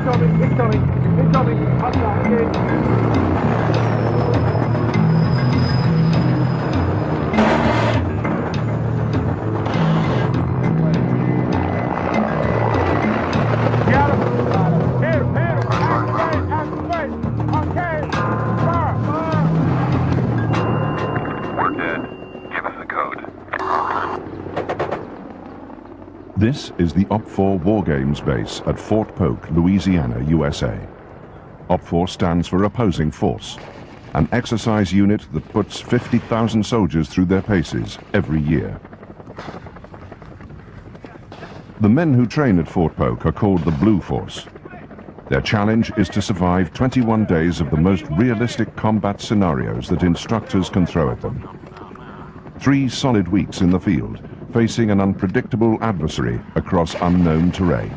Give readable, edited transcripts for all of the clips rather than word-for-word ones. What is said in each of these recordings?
Incoming, incoming, incoming, hostile engaged. This is the OPFOR War Games base at Fort Polk, Louisiana, USA. OPFOR stands for Opposing Force, an exercise unit that puts 50,000 soldiers through their paces every year. The men who train at Fort Polk are called the Blue Force. Their challenge is to survive 21 days of the most realistic combat scenarios that instructors can throw at them. 3 solid weeks in the field, facing an unpredictable adversary across unknown terrain.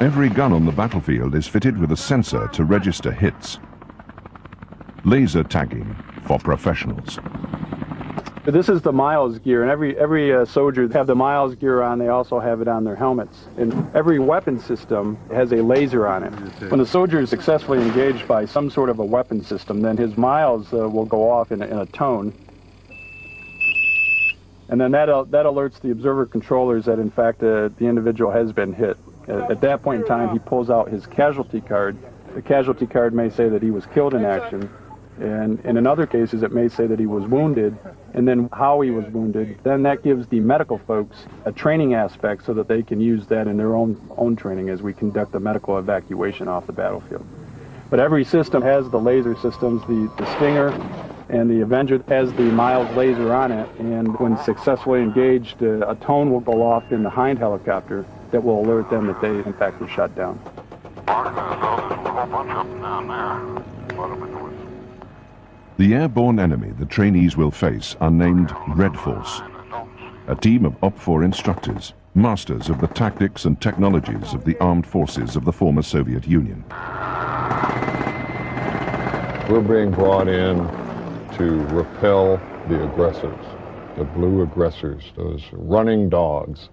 Every gun on the battlefield is fitted with a sensor to register hits. Laser tagging for professionals. This is the miles gear, and every soldier have the miles gear on. They also have it on their helmets. And every weapon system has a laser on it. When the soldier is successfully engaged by some sort of a weapon system, then his miles will go off in a tone. And then that alerts the observer controllers that, in fact, the individual has been hit. At that point in time, he pulls out his casualty card. The casualty card may say that he was killed in action, and in other cases, it may say that he was wounded, and then how he was wounded. Then that gives the medical folks a training aspect so that they can use that in their own training as we conduct the medical evacuation off the battlefield. But every system has the laser systems, the Stinger, and the Avenger has the Miles laser on it, and when successfully engaged, a tone will go off in the Hind helicopter that will alert them that they, in fact, were shot down. The airborne enemy the trainees will face are named Red Force, a team of OPFOR instructors, masters of the tactics and technologies of the armed forces of the former Soviet Union. We're being brought in to repel the aggressors, the blue aggressors, those running dogs.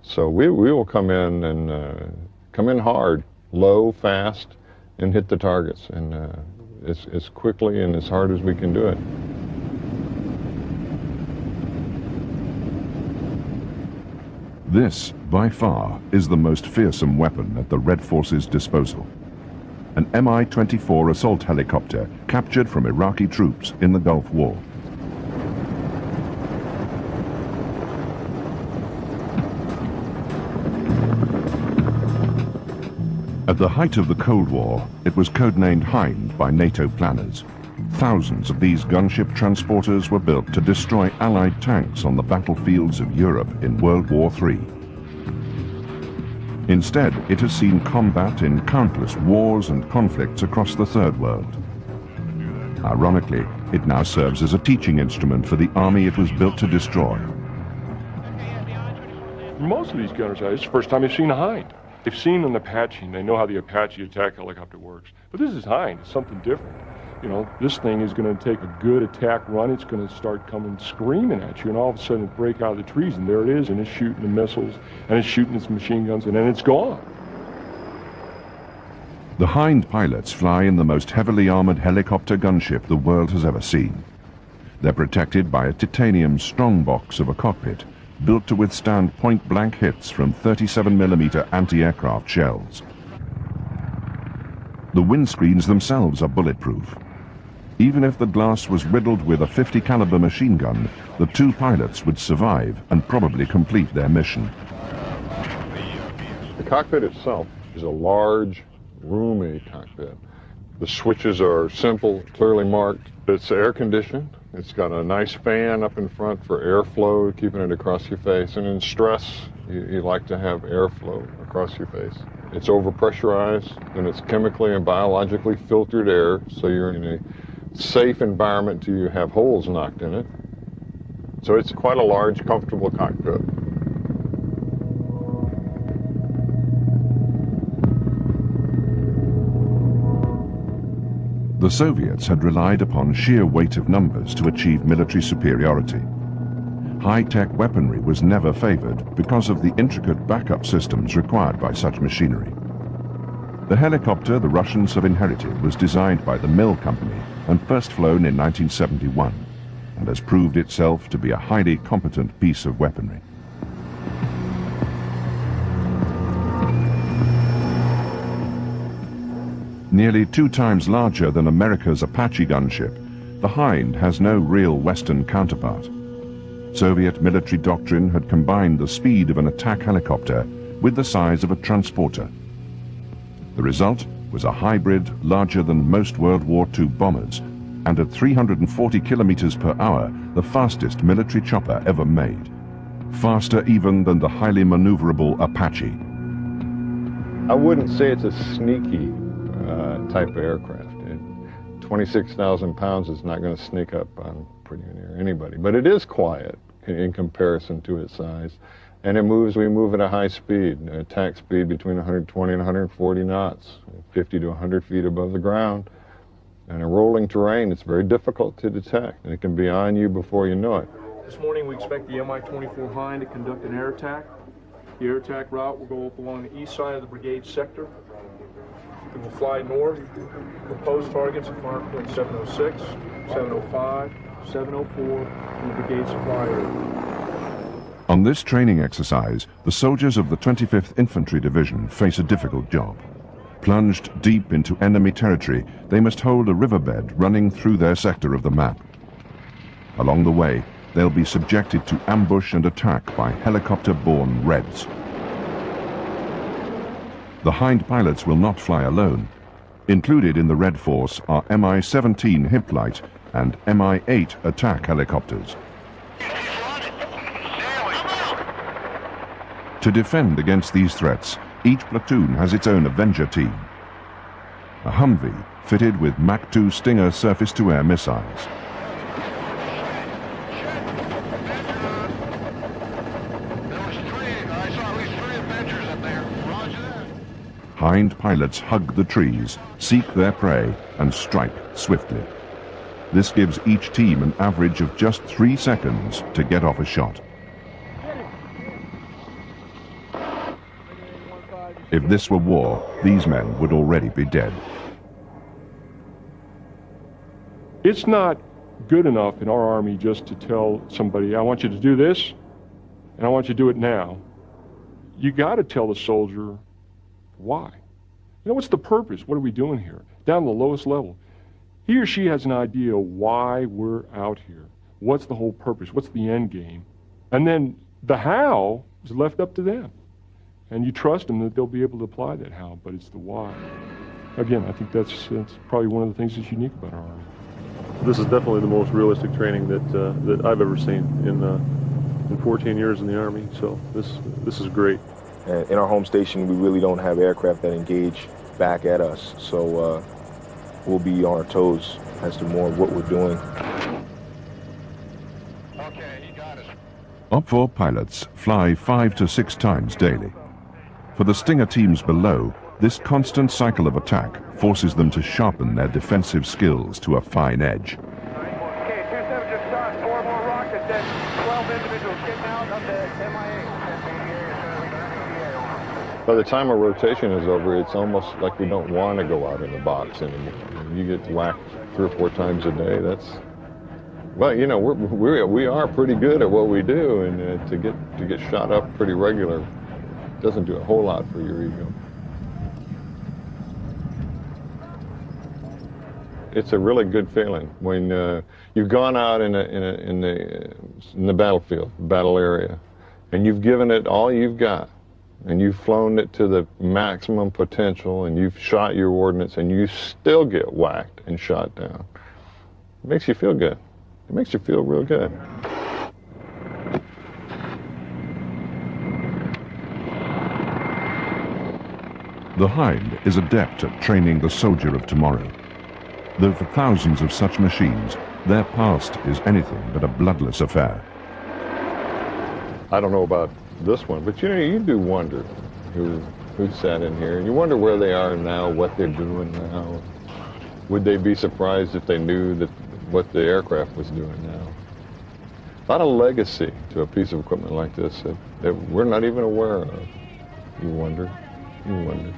So we will come in and come in hard, low, fast, and hit the targets, and as quickly and as hard as we can do it. This, by far, is the most fearsome weapon at the Red Force's disposal. An Mi-24 assault helicopter captured from Iraqi troops in the Gulf War. At the height of the Cold War, it was codenamed Hind by NATO planners. Thousands of these gunship transporters were built to destroy Allied tanks on the battlefields of Europe in World War III. Instead, it has seen combat in countless wars and conflicts across the Third World. Ironically, it now serves as a teaching instrument for the army it was built to destroy. Most of these gunners, it's the first time they've seen a Hind. They've seen an Apache, and they know how the Apache attack helicopter works. But this is Hind, it's something different. You know, this thing is going to take a good attack run. It's going to start coming screaming at you, and all of a sudden it break out of the trees, and there it is, and it's shooting the missiles, and it's shooting its machine guns, and then it's gone. The Hind pilots fly in the most heavily armored helicopter gunship the world has ever seen. They're protected by a titanium strongbox of a cockpit, built to withstand point-blank hits from 37mm anti-aircraft shells. The windscreens themselves are bulletproof. Even if the glass was riddled with a .50 caliber machine gun, the 2 pilots would survive and probably complete their mission. The cockpit itself is a large, roomy cockpit. The switches are simple, clearly marked. It's air-conditioned. It's got a nice fan up in front for airflow, keeping it across your face. And in stress, you like to have airflow across your face. It's overpressurized, and it's chemically and biologically filtered air, so you're in a safe environment till you have holes knocked in it. So it's quite a large, comfortable cockpit. The Soviets had relied upon sheer weight of numbers to achieve military superiority. high-tech weaponry was never favored because of the intricate backup systems required by such machinery. The helicopter the Russians have inherited was designed by the Mill Company and first flown in 1971, and has proved itself to be a highly competent piece of weaponry. Nearly 2 times larger than America's Apache gunship, the Hind has no real Western counterpart. Soviet military doctrine had combined the speed of an attack helicopter with the size of a transporter. The result was a hybrid larger than most World War II bombers, and at 340 kilometers per hour, the fastest military chopper ever made. Faster even than the highly maneuverable Apache. I wouldn't say it's a sneaky type of aircraft. 26,000 pounds is not going to sneak up on pretty near anybody, but it is quiet in comparison to its size. And we move at a high speed, attack speed between 120 and 140 knots, 50 to 100 feet above the ground. And in rolling terrain, it's very difficult to detect, and it can be on you before you know it. This morning we expect the Mi-24 Hind to conduct an air attack. The air attack route will go up along the east side of the brigade sector. It will fly north. Proposed targets are marked at 706, 705, 704, and the brigade supply area. On this training exercise, the soldiers of the 25th Infantry Division face a difficult job. Plunged deep into enemy territory, they must hold a riverbed running through their sector of the map. Along the way, they'll be subjected to ambush and attack by helicopter-borne Reds. The Hind pilots will not fly alone. Included in the Red Force are Mi-17 Hiplite and Mi-8 attack helicopters. To defend against these threats, each platoon has its own Avenger team. A Humvee fitted with Mach 2 Stinger surface-to-air missiles. Hind pilots hug the trees, seek their prey, and strike swiftly. This gives each team an average of just 3 seconds to get off a shot. If this were war, these men would already be dead. It's not good enough in our Army just to tell somebody, I want you to do this, and I want you to do it now. You got to tell the soldier why. You know, what's the purpose? What are we doing here? Down to the lowest level. He or she has an idea why we're out here. What's the whole purpose? What's the end game? And then the how is left up to them. And you trust them that they'll be able to apply that how, but it's the why. Again, I think that's probably one of the things that's unique about our Army. This is definitely the most realistic training that I've ever seen in 14 years in the Army, so this is great. In our home station, we really don't have aircraft that engage back at us, so we'll be on our toes as to more of what we're doing. Okay, he got us. OPFOR pilots fly 5 to 6 times daily. For the Stinger teams below, this constant cycle of attack forces them to sharpen their defensive skills to a fine edge. Okay, 27 just shot, 4 more rockets, and 12 individuals getting out of the MIA. By the time a rotation is over, it's almost like we don't want to go out in the box anymore. You get whacked 3 or 4 times a day. That's, well, you know, we are pretty good at what we do, and to get shot up pretty regular doesn't do a whole lot for your ego. It's a really good feeling when you've gone out in the battlefield, battle area, and you've given it all you've got. And you've flown it to the maximum potential, and you've shot your ordnance, and you still get whacked and shot down. It makes you feel good. It makes you feel real good. The Hind is adept at training the soldier of tomorrow. Though for thousands of such machines, their past is anything but a bloodless affair. I don't know about this one, but you know, you do wonder who sat in here, and you wonder where they are now, what they're doing now. Would they be surprised if they knew that what the aircraft was doing now? a lot of legacy to a piece of equipment like this that we're not even aware of. You wonder. You wonder.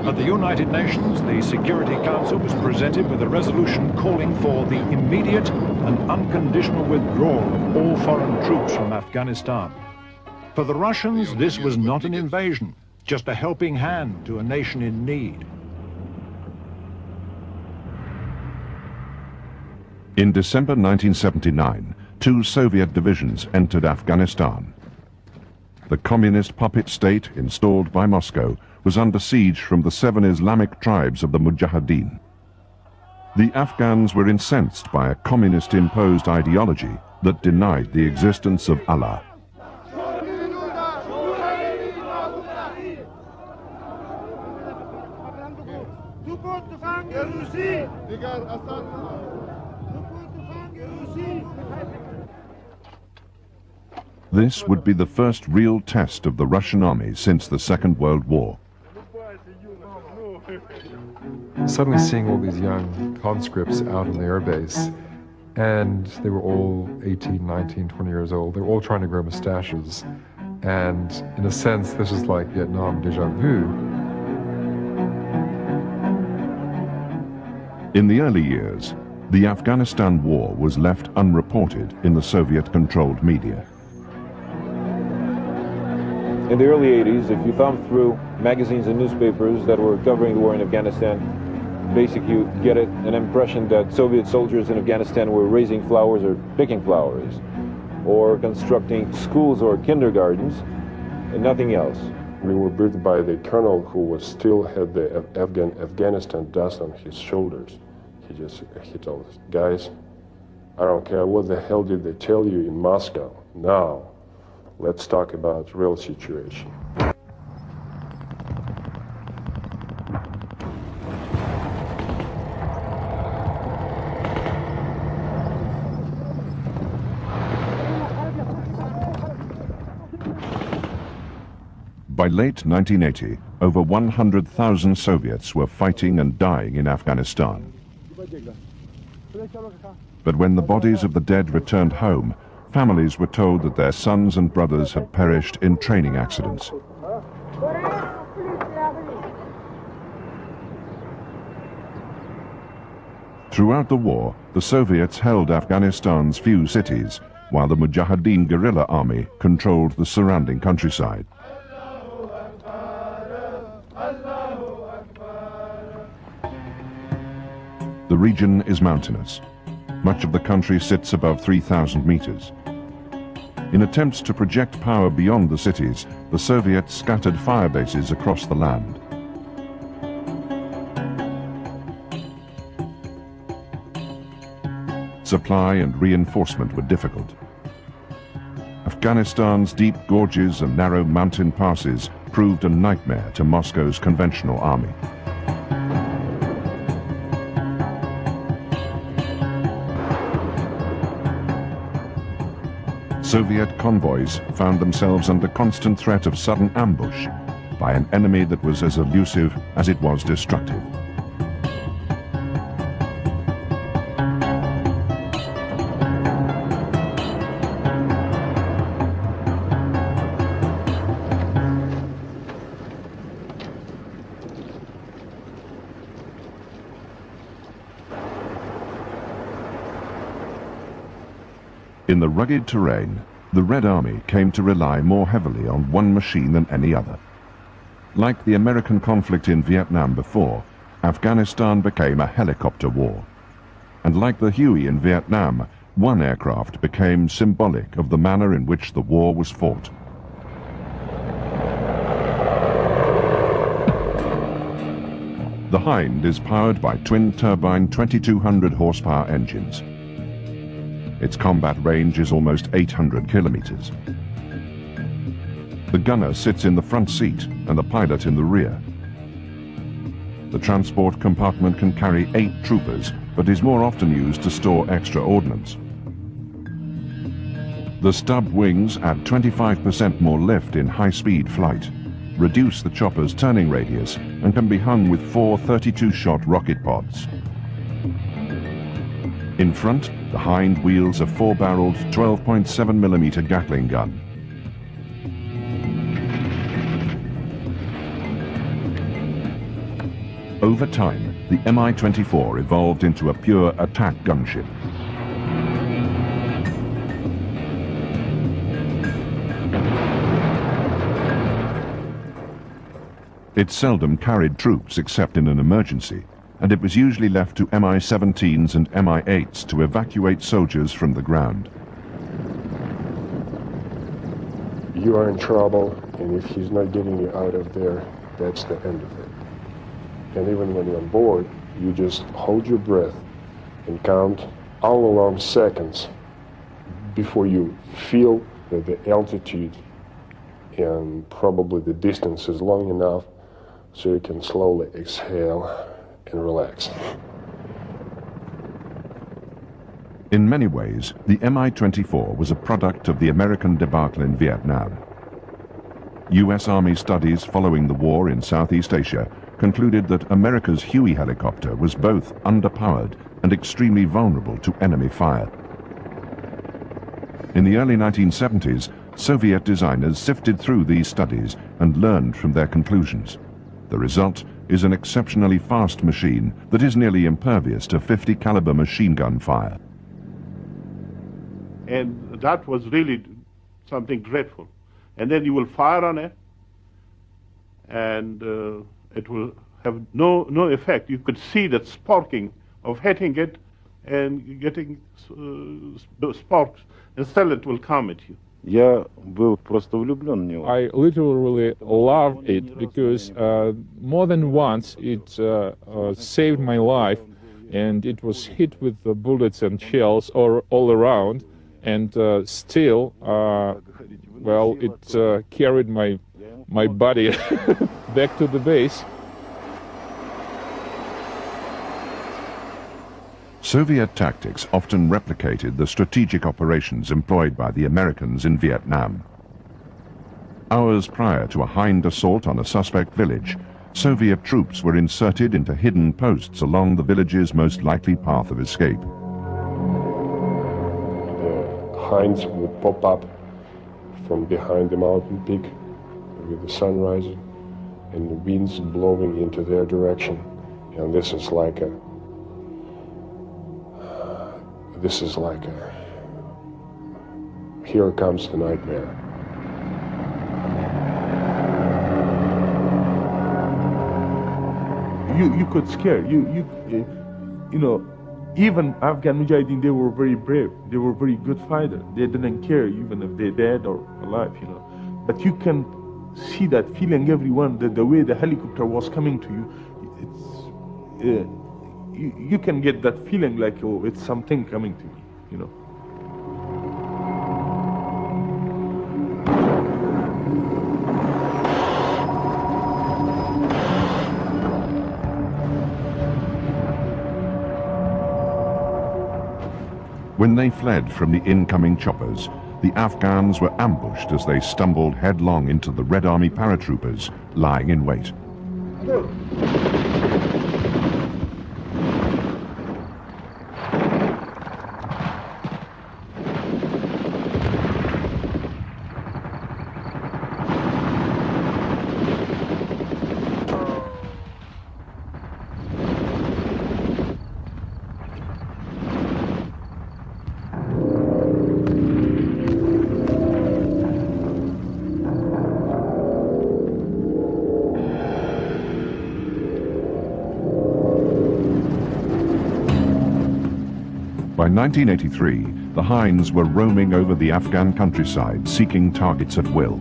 At the United Nations, the Security Council was presented with a resolution calling for the immediate and unconditional withdrawal of all foreign troops from Afghanistan. For the Russians, this was not an invasion, just a helping hand to a nation in need. In December 1979, 2 Soviet divisions entered Afghanistan. The communist puppet state installed by Moscow was under siege from the 7 Islamic tribes of the Mujahideen. The Afghans were incensed by a communist-imposed ideology that denied the existence of Allah. This would be the first real test of the Russian army since the Second World War. Suddenly seeing all these young conscripts out on the airbase, and they were all 18, 19, 20 years old. They were all trying to grow mustaches. And in a sense, this is like Vietnam déjà vu. In the early years, the Afghanistan war was left unreported in the Soviet-controlled media. In the early 80s, if you thumbed through magazines and newspapers that were covering the war in Afghanistan, basically you get an impression that Soviet soldiers in Afghanistan were raising flowers or picking flowers, or constructing schools or kindergartens, and nothing else. We were briefed by the colonel who still had the Afghanistan dust on his shoulders. He told us, guys, I don't care what the hell did they tell you in Moscow. Now, let's talk about real situation. By late 1980, over 100,000 Soviets were fighting and dying in Afghanistan. But when the bodies of the dead returned home, families were told that their sons and brothers had perished in training accidents. Throughout the war, the Soviets held Afghanistan's few cities, while the Mujahideen guerrilla army controlled the surrounding countryside. The region is mountainous. Much of the country sits above 3,000 meters. In attempts to project power beyond the cities, the Soviets scattered fire bases across the land. Supply and reinforcement were difficult. Afghanistan's deep gorges and narrow mountain passes proved a nightmare to Moscow's conventional army. Soviet convoys found themselves under constant threat of sudden ambush by an enemy that was as elusive as it was destructive. In the rugged terrain, the Red Army came to rely more heavily on one machine than any other. Like the American conflict in Vietnam before, Afghanistan became a helicopter war. And like the Huey in Vietnam, one aircraft became symbolic of the manner in which the war was fought. The Hind is powered by twin-turbine 2200 horsepower engines. Its combat range is almost 800 kilometers. The gunner sits in the front seat and the pilot in the rear. The transport compartment can carry 8 troopers, but is more often used to store extra ordnance. The stub wings add 25% more lift in high-speed flight, reduce the chopper's turning radius and can be hung with 4 32-shot rocket pods. In front, the Hind wields a 4-barreled 12.7mm Gatling gun. Over time, the Mi-24 evolved into a pure attack gunship. It seldom carried troops except in an emergency, and it was usually left to Mi-17s and Mi-8s to evacuate soldiers from the ground. You are in trouble, and if he's not getting you out of there, that's the end of it. And even when you're on board, you just hold your breath and count all along seconds before you feel that the altitude and probably the distance is long enough so you can slowly exhale and relax. In many ways, the Mi-24 was a product of the American debacle in Vietnam. U.S. Army studies following the war in Southeast Asia concluded that America's Huey helicopter was both underpowered and extremely vulnerable to enemy fire. In the early 1970s, Soviet designers sifted through these studies and learned from their conclusions. The result is an exceptionally fast machine that is nearly impervious to .50 caliber machine gun fire. And that was really something dreadful. And then you will fire on it, and it will have no effect. You could see that sparking of hitting it and getting those sparks, and still it will come at you. I literally loved it because more than once it saved my life, and it was hit with the bullets and shells all around, and still, well, it carried my body back to the base. Soviet tactics often replicated the strategic operations employed by the Americans in Vietnam. Hours prior to a Hind assault on a suspect village, Soviet troops were inserted into hidden posts along the village's most likely path of escape. The Hinds would pop up from behind the mountain peak with the sun rising and the winds blowing into their direction. And this is like a here comes the nightmare. You could scare you know, even Afghan Mujahideen, they were very brave. They were very good fighters. They didn't care even if they're dead or alive, you know. But you can see that feeling, everyone, that the way the helicopter was coming to you, it's you can get that feeling like, oh, it's something coming to me, you know. When they fled from the incoming choppers, the Afghans were ambushed as they stumbled headlong into the Red Army paratroopers lying in wait. By 1983, the Hinds were roaming over the Afghan countryside, seeking targets at will.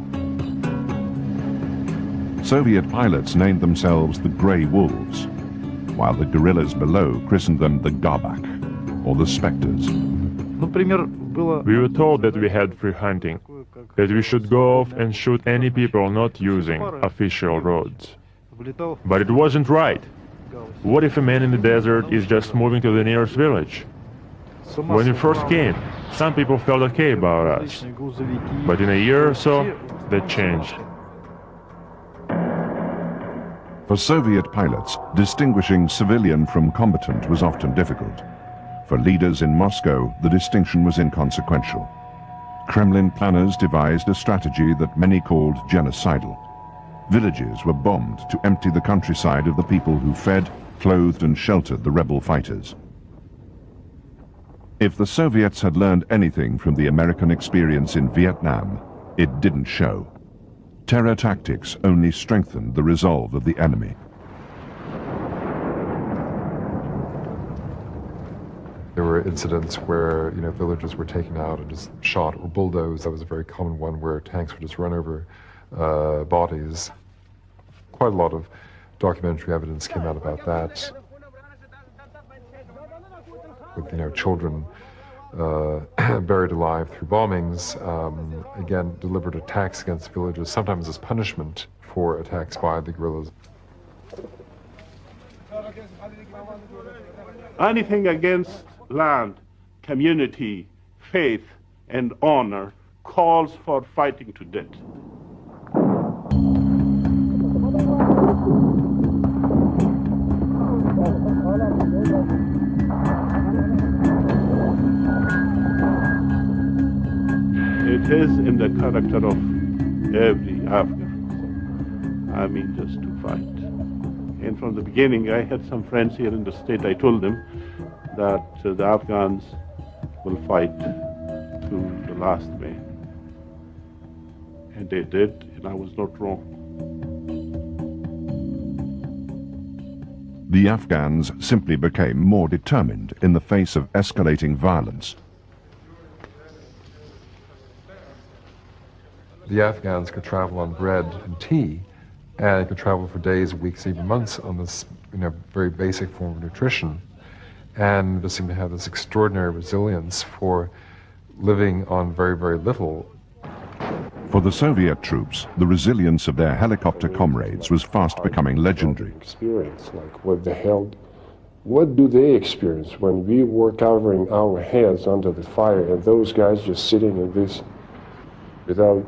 Soviet pilots named themselves the Grey Wolves, while the guerrillas below christened them the Garbak, or the Spectres. We were told that we had free hunting, that we should go off and shoot any people not using official roads. But it wasn't right. What if a man in the desert is just moving to the nearest village? When we first came, some people felt okay about us. But in a year or so, that changed. For Soviet pilots, distinguishing civilian from combatant was often difficult. For leaders in Moscow, the distinction was inconsequential. Kremlin planners devised a strategy that many called genocidal. Villages were bombed to empty the countryside of the people who fed, clothed and sheltered the rebel fighters. If the Soviets had learned anything from the American experience in Vietnam, it didn't show. Terror tactics only strengthened the resolve of the enemy. There were incidents where, villages were taken out and just shot or bulldozed. That was a very common one where tanks would just run over bodies. Quite a lot of documentary evidence came out about that. With, children buried alive through bombings, again, deliberate attacks against villages, sometimes as punishment for attacks by the guerrillas. Anything against land, community, faith, and honor calls for fighting to death. It is in the character of every Afghan. I mean, just to fight. And from the beginning, I had some friends here in the state. I told them that the Afghans will fight to the last man. And they did, and I was not wrong. The Afghans simply became more determined in the face of escalating violence. The Afghans could travel on bread and tea, and could travel for days, weeks, even months on this, very basic form of nutrition, and just seemed to have this extraordinary resilience for living on very, very little. For the Soviet troops, the resilience of their helicopter comrades was fast becoming legendary. Experience, like what do they experience when we were covering our heads under the fire and those guys just sitting in this without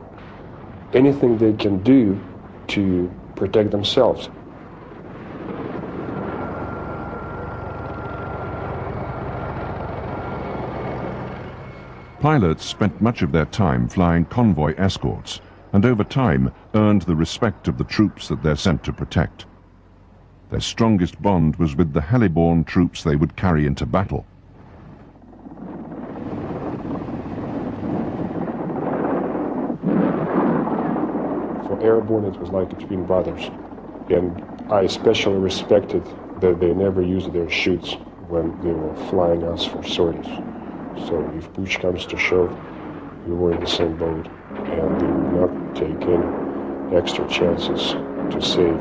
anything they can do to protect themselves. Pilots spent much of their time flying convoy escorts, and over time earned the respect of the troops that they're sent to protect. Their strongest bond was with the heliborne troops they would carry into battle. For airborne, it was like between brothers. And I especially respected that they never used their chutes when they were flying us for sorties. So if push comes to shove, we were in the same boat, and they would not take any extra chances to save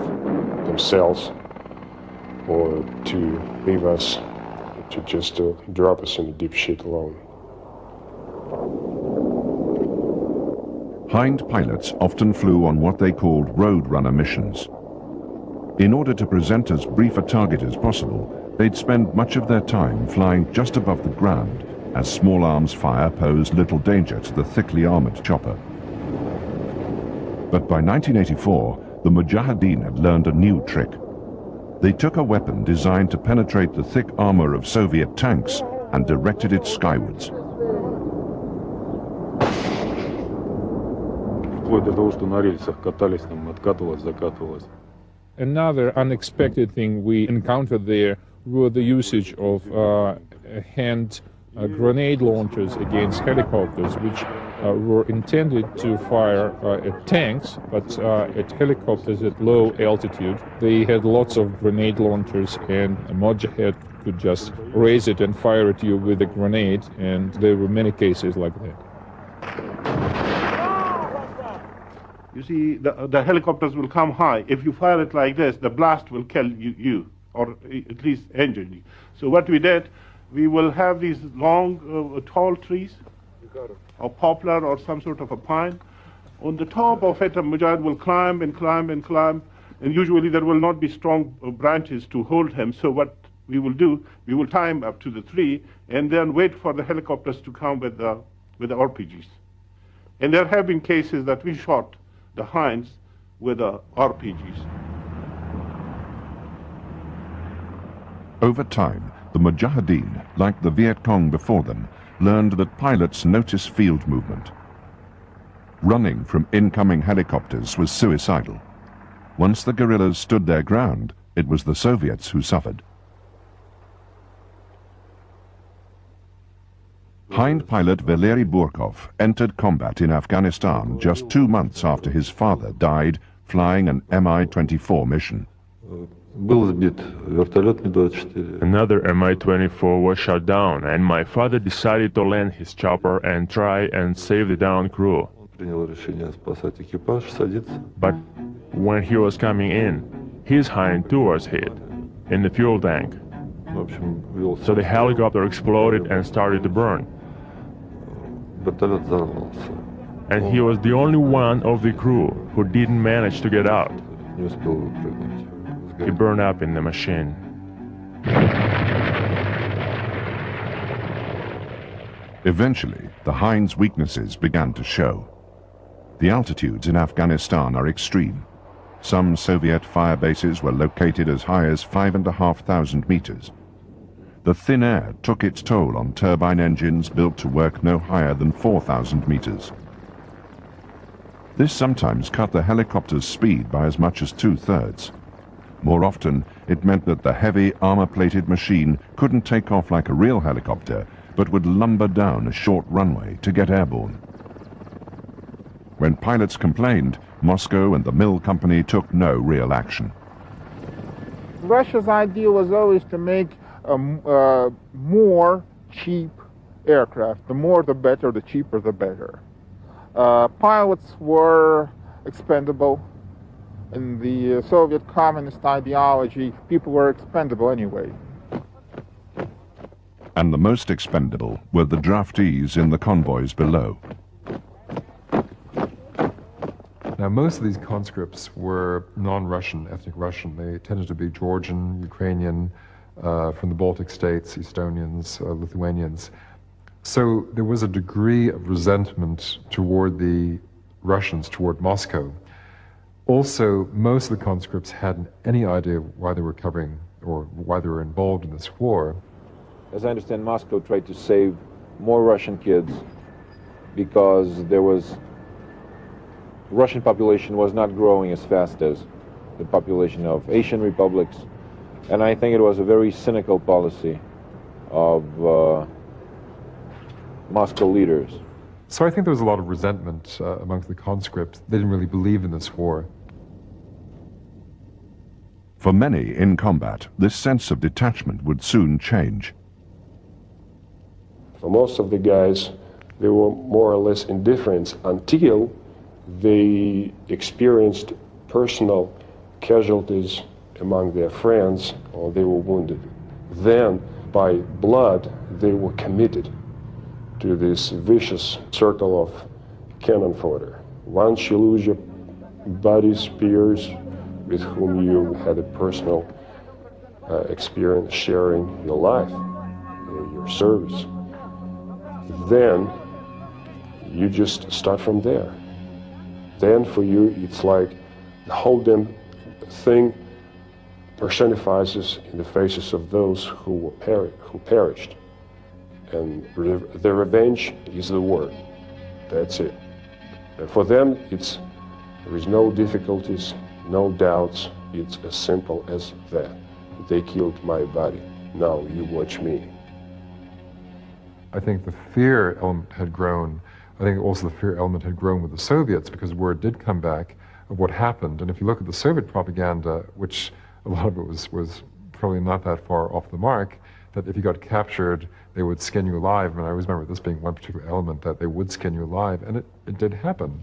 themselves or to leave us, to just drop us in the deep shit alone. Hind pilots often flew on what they called roadrunner missions. In order to present as brief a target as possible, they'd spend much of their time flying just above the ground, as small arms fire posed little danger to the thickly armored chopper. But by 1984, the Mujahideen had learned a new trick. They took a weapon designed to penetrate the thick armor of Soviet tanks and directed it skywards. Another unexpected thing we encountered there were the usage of hand grenade launchers against helicopters, which were intended to fire at tanks, but at helicopters at low altitude. They had lots of grenade launchers, and a Mujahid could just raise it and fire at you with a grenade, and there were many cases like that. You see, the helicopters will come high. If you fire it like this, the blast will kill you or at least injure you. So what we did, we will have these long, tall trees, a poplar or some sort of a pine. On the top of it, a Mujahid will climb and climb and climb, and usually there will not be strong branches to hold him. So what we will do, we will tie him up to the tree and then wait for the helicopters to come with the RPGs. And there have been cases that we shot the Hinds with RPGs. Over time, the Mujahideen, like the Viet Cong before them, learned that pilots notice field movement. Running from incoming helicopters was suicidal. Once the guerrillas stood their ground, it was the Soviets who suffered. Hind pilot Valery Burkov entered combat in Afghanistan just 2 months after his father died flying an Mi-24 mission. Another Mi-24 was shot down, and my father decided to land his chopper and try and save the downed crew. But when he was coming in, his Hind too was hit in the fuel tank. So the helicopter exploded and started to burn. And he was the only one of the crew who didn't manage to get out. He burned up in the machine. Eventually, the Hind's weaknesses began to show. The altitudes in Afghanistan are extreme. Some Soviet fire bases were located as high as 5,500 meters. The thin air took its toll on turbine engines built to work no higher than 4,000 meters. This sometimes cut the helicopter's speed by as much as 2/3. More often, it meant that the heavy armor-plated machine couldn't take off like a real helicopter, but would lumber down a short runway to get airborne. When pilots complained, Moscow and the mill company took no real action. Russia's idea was always to make more cheap aircraft. The more the better, the cheaper the better. Pilots were expendable. In the Soviet communist ideology, people were expendable anyway. And the most expendable were the draftees in the convoys below. Now, most of these conscripts were non-Russian, ethnic Russian. They tended to be Georgian, Ukrainian, from the Baltic states, Estonians, Lithuanians. So there was a degree of resentment toward the Russians, toward Moscow. Also, most of the conscripts hadn't any idea why they were covering or why they were involved in this war. As I understand, Moscow tried to save more Russian kids because Russian population was not growing as fast as the population of Asian republics. And I think it was a very cynical policy of Moscow leaders. So I think there was a lot of resentment amongst the conscripts. They didn't really believe in this war. For many in combat, this sense of detachment would soon change. For most of the guys, they were more or less indifferent until they experienced personal casualties among their friends or they were wounded. Then, by blood, they were committed to this vicious circle of cannon fodder. Once you lose your buddies, peers, with whom you had a personal experience sharing your life, your service, then you just start from there. Then for you, it's like the whole damn thing personifies in the faces of those who perished. And the revenge is the word. That's it. And for them, there is no difficulties, no doubts. It's as simple as that. They killed my buddy. Now you watch me. I think the fear element had grown. I think also the fear element had grown with the Soviets because word did come back of what happened. And if you look at the Soviet propaganda, which a lot of it was probably not that far off the mark, that if you got captured, they would skin you alive. And I always remember this being one particular element, that they would skin you alive, and it did happen.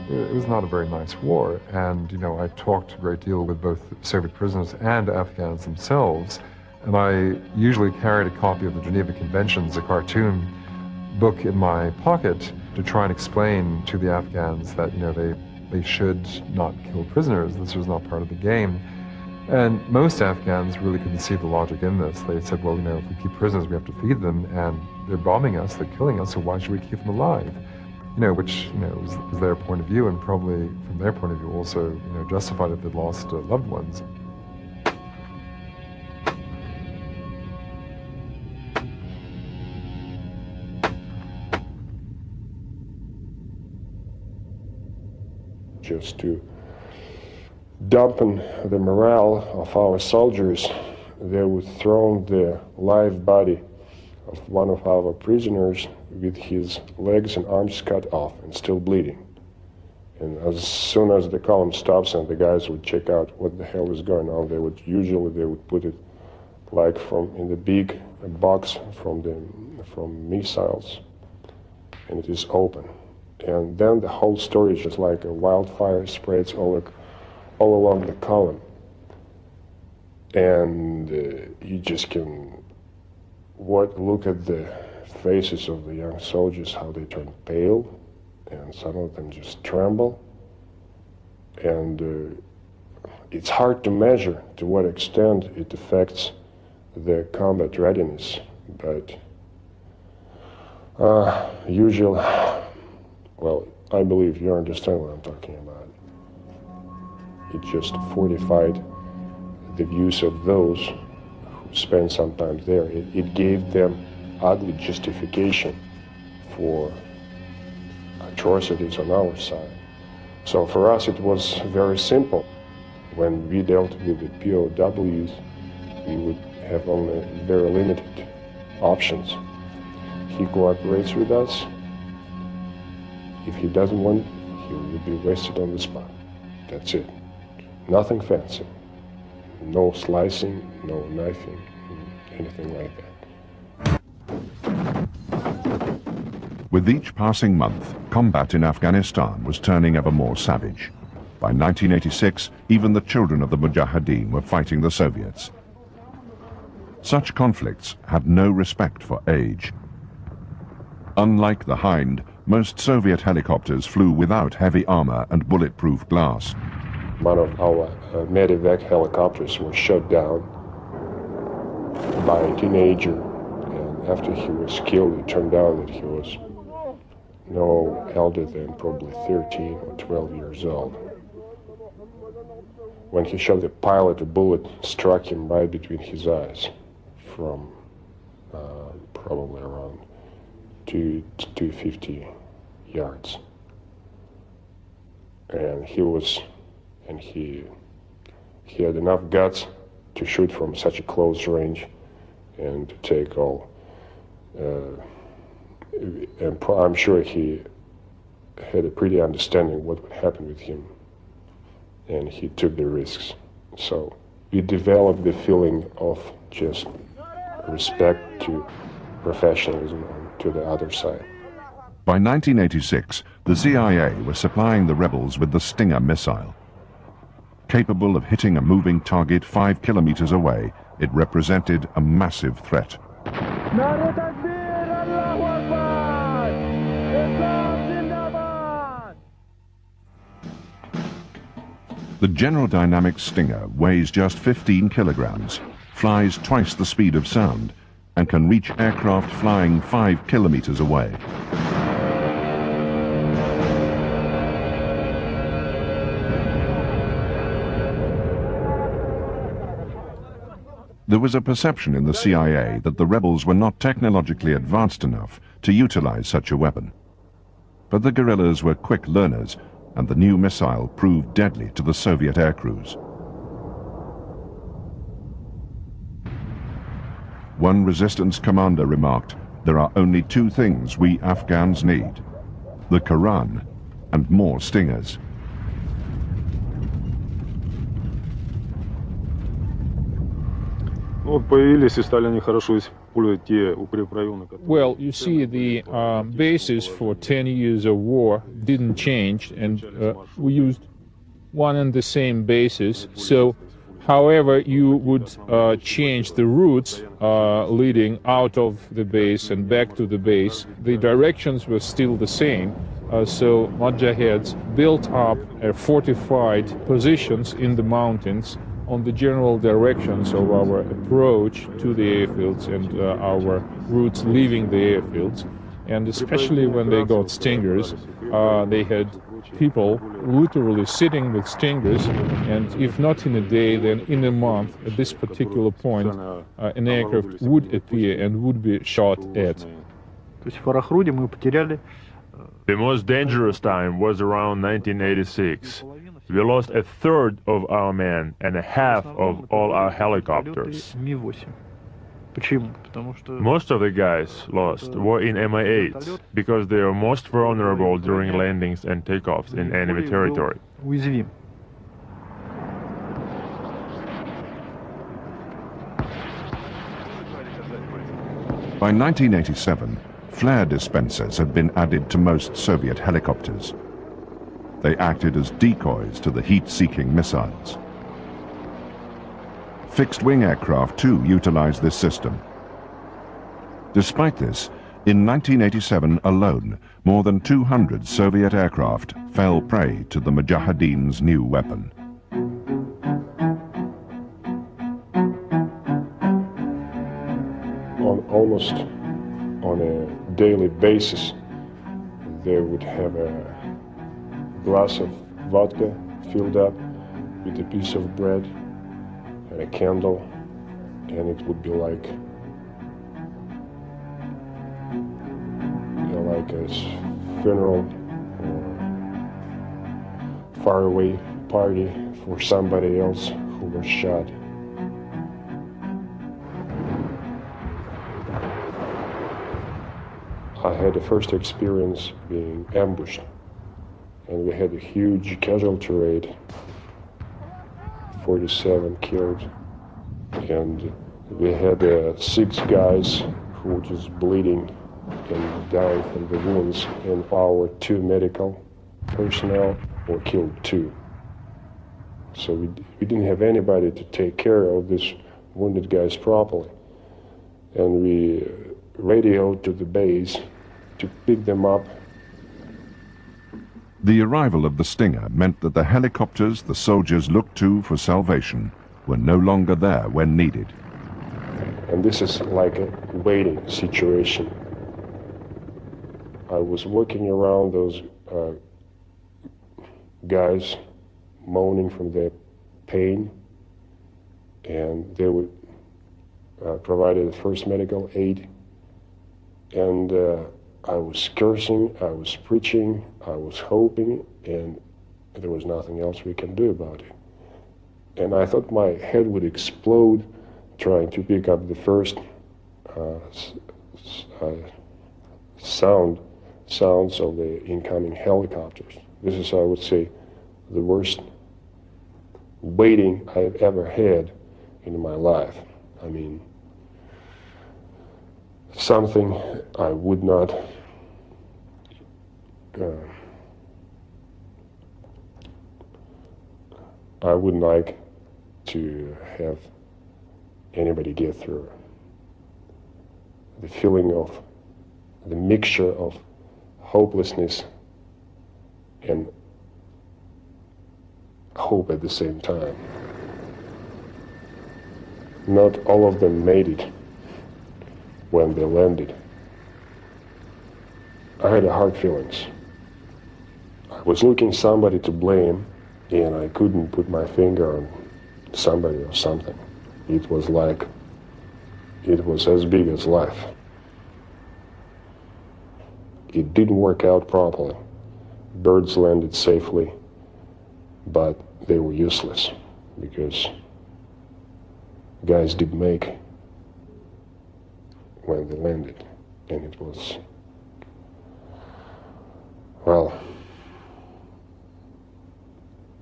It was not a very nice war, and I talked a great deal with both Soviet prisoners and Afghans themselves, and I usually carried a copy of the Geneva Conventions, a cartoon book, in my pocket, to try and explain to the Afghans that, you know, they should not kill prisoners. This was not part of the game. And most Afghans really couldn't see the logic in this. They said, well, you know, if we keep prisoners, we have to feed them, and they're bombing us, they're killing us, so why should we keep them alive? You know, which, you know, was their point of view, and probably from their point of view also, you know, justified if they'd lost loved ones. Just to dampen the morale of our soldiers, they would throw the live body of one of our prisoners with his legs and arms cut off and still bleeding. And as soon as the column stops and the guys would check out what the hell is going on, they would put it like in the big box from missiles, and it is open. And then the whole story is just like a wildfire, spreads all along the column. And you just can look at the faces of the young soldiers, how they turn pale, and some of them just tremble. And it's hard to measure to what extent it affects the combat readiness, but usually, well, I believe you understand what I'm talking about. It just fortified the views of those who spent some time there. It gave them ugly justification for atrocities on our side. So for us it was very simple. When we dealt with the POWs, we would have only very limited options. He cooperates with us. If he doesn't want, he will be arrested on the spot. That's it. Nothing fancy. No slicing, no knifing, anything like that. With each passing month, combat in Afghanistan was turning ever more savage. By 1986, even the children of the Mujahideen were fighting the Soviets. Such conflicts had no respect for age. Unlike the Hind, most Soviet helicopters flew without heavy armor and bulletproof glass. One of our medevac helicopters was shot down by a teenager, and after he was killed, it turned out that he was no elder than probably 13 or 12 years old. When he shot the pilot, a bullet struck him right between his eyes from probably around 250 yards. And he had enough guts to shoot from such a close range and to take all. And I'm sure he had a pretty understanding what would happen with him, and he took the risks. So we developed the feeling of just respect to professionalism and to the other side. By 1986, the CIA was supplying the rebels with the Stinger missile. Capable of hitting a moving target 5 kilometers away, it represented a massive threat. The General Dynamics Stinger weighs just 15 kilograms, flies twice the speed of sound, and can reach aircraft flying 5 kilometers away. There was a perception in the CIA that the rebels were not technologically advanced enough to utilize such a weapon. But the guerrillas were quick learners, and the new missile proved deadly to the Soviet aircrews. One resistance commander remarked, "There are only 2 things we Afghans need: the Quran and more Stingers." Well, you see, the basis for 10 years of war didn't change, and we used one and the same basis. So However, you would change the routes leading out of the base and back to the base. The directions were still the same. So Mujahids built up fortified positions in the mountains on the general directions of our approach to the airfields and our routes leaving the airfields. And especially when they got stingers, they had people literally sitting with stingers, and if not in a day, then in a month, at this particular point, an aircraft would appear and would be shot at. The most dangerous time was around 1986. We lost a third of our men and a half of all our helicopters. Most of the guys lost were in Mi-8s because they are most vulnerable during landings and takeoffs in enemy territory. By 1987, flare dispensers had been added to most Soviet helicopters. They acted as decoys to the heat-seeking missiles. Fixed-wing aircraft too utilized this system. Despite this, in 1987 alone, more than 200 Soviet aircraft fell prey to the Mujahideen's new weapon. Almost on a daily basis, they would have a glass of vodka filled up with a piece of bread and a candle, and it would be like a funeral or faraway party for somebody else who was shot. I had the first experience being ambushed, and we had a huge casualty rate, 47 killed, and we had 6 guys who were just bleeding and dying from the wounds, and our 2 medical personnel were killed too. So we didn't have anybody to take care of these wounded guys properly, and we radioed to the base to pick them up. The arrival of the Stinger meant that the helicopters the soldiers looked to for salvation were no longer there when needed. And this is like a waiting situation. I was walking around those guys moaning from their pain, and they would provide the first medical aid, and I was cursing, I was preaching, I was hoping, and there was nothing else we can do about it. And I thought my head would explode trying to pick up the first sounds of the incoming helicopters. This is, I would say, the worst waiting I've ever had in my life. I mean, something I would not I wouldn't like to have anybody get through. The feeling of the mixture of hopelessness and hope at the same time. Not all of them made it when they landed. I had hard feelings. I was looking somebody to blame, and I couldn't put my finger on somebody or something. It was like, it was as big as life. It didn't work out properly. Birds landed safely, but they were useless because guys didn't make when they landed, and it was, well,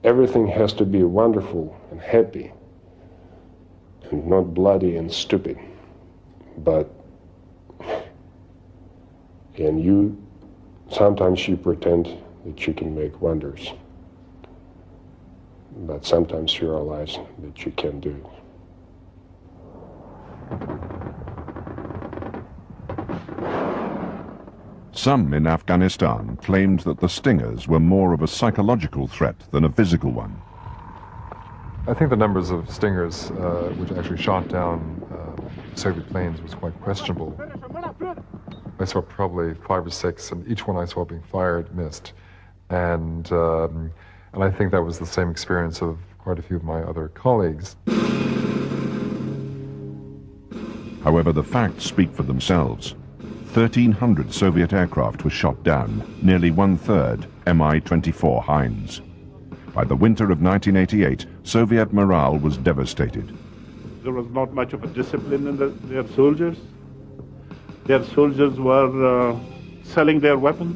everything has to be wonderful and happy and not bloody and stupid, but and sometimes you pretend that you can make wonders, but sometimes you realize that you can't do it. Some in Afghanistan claimed that the Stingers were more of a psychological threat than a physical one. I think the numbers of Stingers which actually shot down Soviet planes was quite questionable. I saw probably 5 or 6, and each one I saw being fired missed. And I think that was the same experience of quite a few of my other colleagues. However, the facts speak for themselves. 1,300 Soviet aircraft were shot down, nearly 1/3 Mi-24 Hinds. By the winter of 1988, Soviet morale was devastated. There was not much of a discipline in their soldiers. Their soldiers were selling their weapons,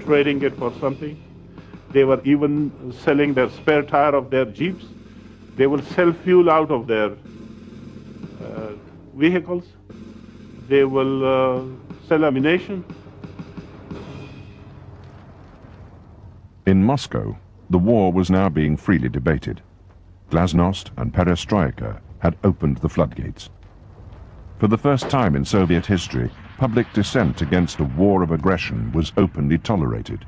trading it for something. They were even selling their spare tire of their jeeps. They will sell fuel out of their vehicles. They will sell ammunition. In Moscow, the war was now being freely debated. Glasnost and Perestroika had opened the floodgates. For the first time in Soviet history, public dissent against a war of aggression was openly tolerated.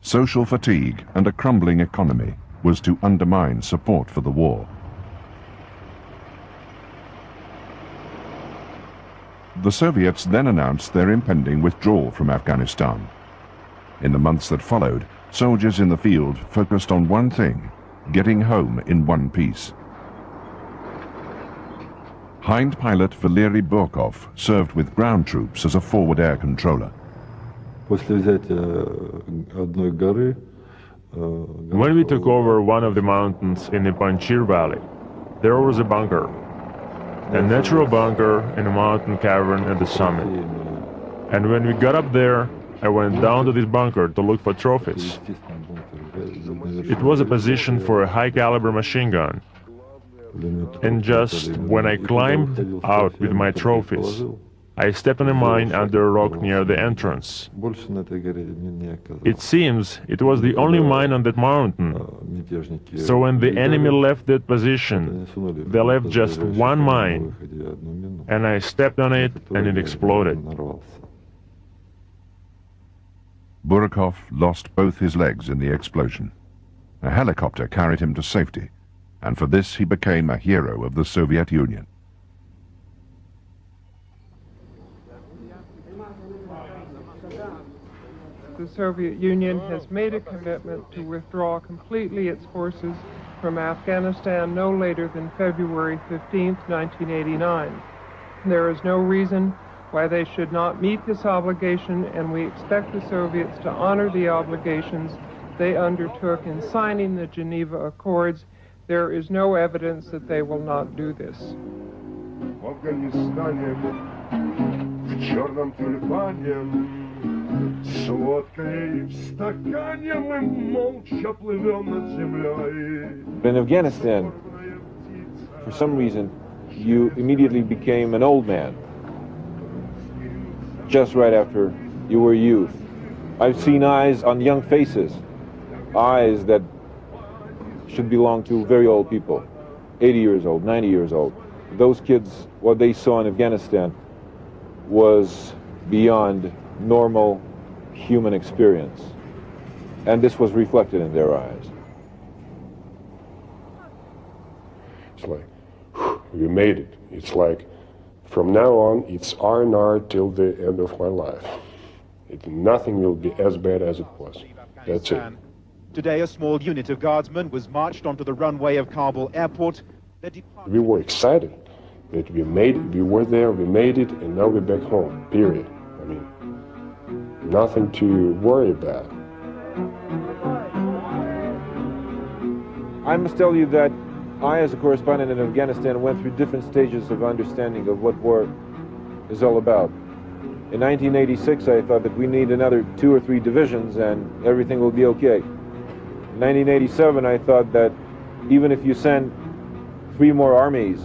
Social fatigue and a crumbling economy was to undermine support for the war. The Soviets then announced their impending withdrawal from Afghanistan. In the months that followed, soldiers in the field focused on one thing: getting home in one piece. Hind pilot Valery Burkov served with ground troops as a forward air controller. When we took over one of the mountains in the Panjshir Valley, there was a bunker, a natural bunker in a mountain cavern at the summit. And when we got up there, I went down to this bunker to look for trophies. It was a position for a high-caliber machine gun. And just when I climbed out with my trophies, I stepped on a mine under a rock near the entrance. It seems it was the only mine on that mountain. So when the enemy left that position, they left just one mine, and I stepped on it and it exploded. Burkov lost both his legs in the explosion. A helicopter carried him to safety, and for this he became a hero of the Soviet Union. The Soviet Union has made a commitment to withdraw completely its forces from Afghanistan no later than February 15, 1989. There is no reason why they should not meet this obligation, and we expect the Soviets to honor the obligations they undertook in signing the Geneva Accords. There is no evidence that they will not do this. In Afghanistan, for some reason, you immediately became an old man, just right after you were youth. I've seen eyes on young faces, eyes that should belong to very old people, 80 years old, 90 years old. Those kids, what they saw in Afghanistan was beyond normal human experience. And this was reflected in their eyes. It's like, we made it. It's like, from now on, it's R&R till the end of my life. Nothing will be as bad as it was. That's it. Today, a small unit of guardsmen was marched onto the runway of Kabul airport. We were excited that we made it, we were there, we made it, and now we're back home, period. I mean, nothing to worry about. I must tell you that I, as a correspondent in Afghanistan, went through different stages of understanding of what war is all about. In 1986, I thought that we need another 2 or 3 divisions and everything will be okay. In 1987, I thought that even if you send 3 more armies,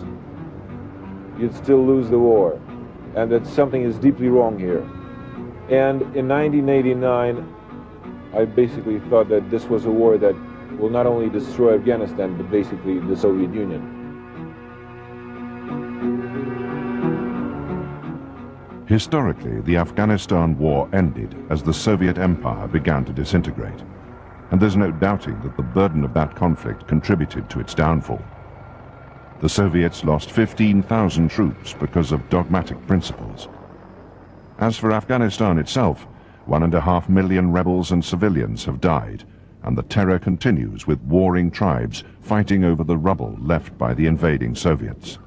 you'd still lose the war, and that something is deeply wrong here. And in 1989, I basically thought that this was a war that will not only destroy Afghanistan, but basically the Soviet Union. Historically, the Afghanistan war ended as the Soviet Empire began to disintegrate, and there's no doubting that the burden of that conflict contributed to its downfall. The Soviets lost 15,000 troops because of dogmatic principles. As for Afghanistan itself, 1.5 million rebels and civilians have died, and the terror continues with warring tribes fighting over the rubble left by the invading Soviets.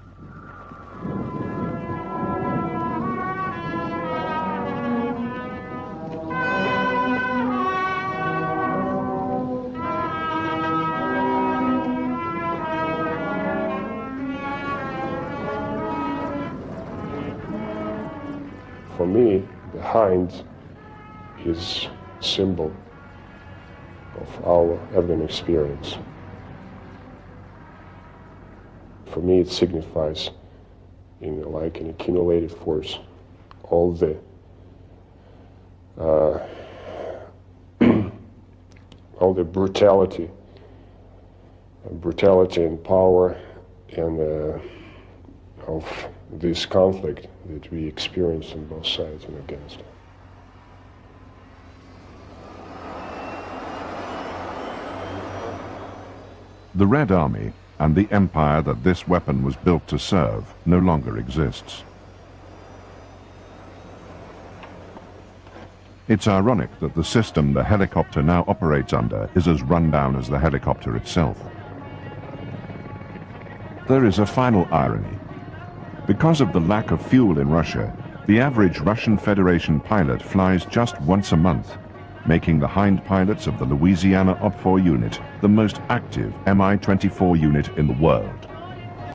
For me, the Hind is a symbol of our Afghan experience. For me, it signifies, like an accumulated force, all the all the brutality and power and of this conflict that we experienced on both sides in Afghanistan. The Red Army and the empire that this weapon was built to serve no longer exists. It's ironic that the system the helicopter now operates under is as run down as the helicopter itself. There is a final irony. Because of the lack of fuel in Russia, the average Russian Federation pilot flies just once a month, making the Hind pilots of the Louisiana OPFOR unit the most active Mi-24 unit in the world.